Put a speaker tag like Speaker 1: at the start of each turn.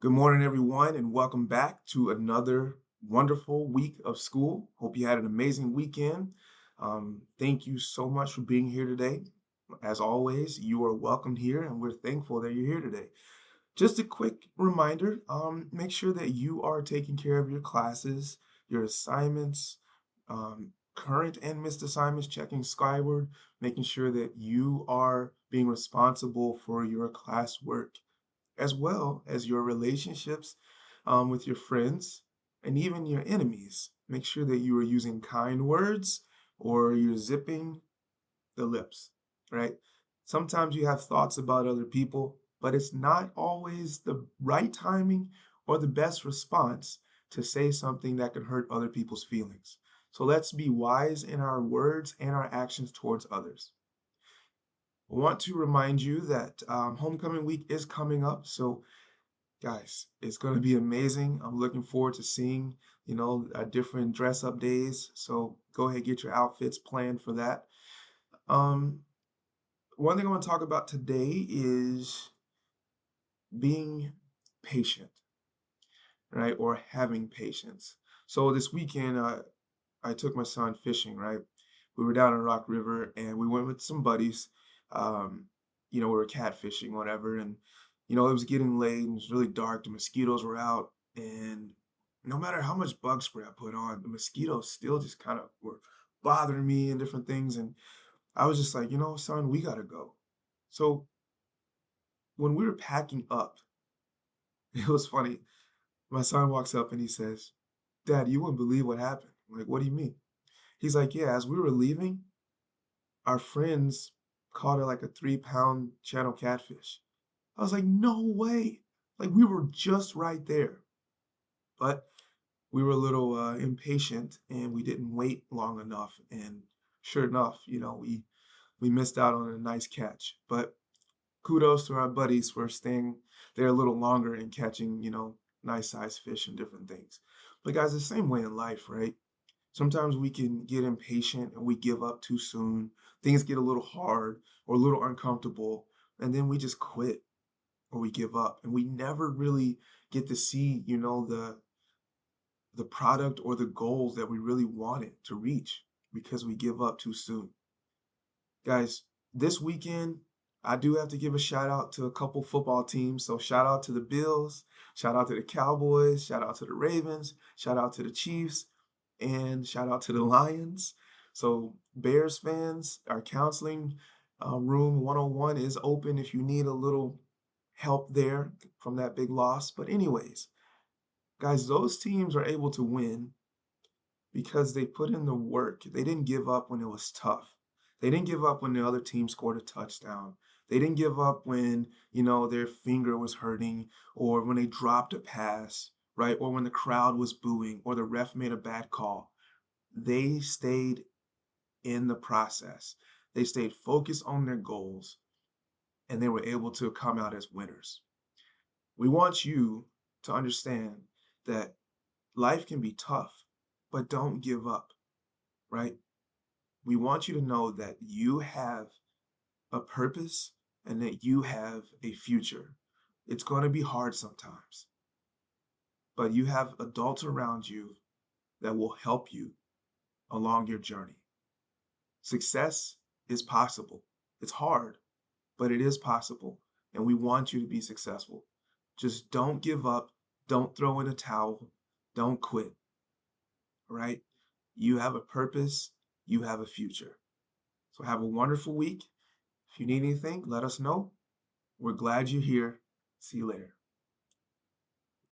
Speaker 1: Good morning, everyone, and welcome back to another wonderful week of school. Hope you had an amazing weekend. Thank you so much for being here today. As always, you are welcome here, and we're thankful that you're here today. Just a quick reminder, make sure that you are taking care of your classes, your assignments, current and missed assignments, checking Skyward, making sure that you are being responsible for your classwork as well as your relationships with your friends and even your enemies. Make sure that you are using kind words or you're zipping the lips, right? Sometimes you have thoughts about other people, but it's not always the right timing or the best response to say something that could hurt other people's feelings. So let's be wise in our words and our actions towards others. I want to remind you that homecoming week is coming up. So guys, it's gonna be amazing. I'm looking forward to seeing, different dress up days. So go ahead, get your outfits planned for that. Um, One thing I want to talk about today is being patient, right? Or having patience. So this weekend, I took my son fishing, right? We were down in Rock River and we went with some buddies. Um, we were catfishing, whatever, and it was getting late and it was really dark. The mosquitoes were out, and no matter how much bug spray I put on, the mosquitoes still just kind of were bothering me and different things. And I was just like, son, we gotta go. So when we were packing up, it was funny. My son walks up and he says, "Dad, you wouldn't believe what happened." I'm like, "What do you mean?" He's like, "Yeah, as we were leaving, our friends caught like a 3-pound channel catfish." I was like, "No way!" Like we were just right there, but we were a little impatient and we didn't wait long enough. And sure enough, we missed out on a nice catch. But kudos to our buddies for staying there a little longer and catching, nice sized fish and different things. But guys, the same way in life, right? Sometimes we can get impatient and we give up too soon. Things get a little hard or a little uncomfortable, and then we just quit or we give up. And we never really get to see, the product or the goals that we really wanted to reach because we give up too soon. Guys, this weekend, I do have to give a shout out to a couple football teams. So shout out to the Bills, shout out to the Cowboys, shout out to the Ravens, shout out to the Chiefs, and shout out to the Lions. So Bears fans, our counseling room 101 is open if you need a little help there from that big loss. But anyways, guys, those teams are able to win because they put in the work. They didn't give up when it was tough. They didn't give up when the other team scored a touchdown. They didn't give up when, their finger was hurting or when they dropped a pass, right? Or when the crowd was booing or the ref made a bad call. They stayed in the process. They stayed focused on their goals and they were able to come out as winners. We want you to understand that life can be tough, but don't give up, right? We want you to know that you have a purpose and that you have a future. It's going to be hard sometimes, but you have adults around you that will help you along your journey. Success is possible. It's hard, but it is possible. And we want you to be successful. Just don't give up. Don't throw in a towel. Don't quit, right? You have a purpose. You have a future. So have a wonderful week. If you need anything, let us know. We're glad you're here. See you later.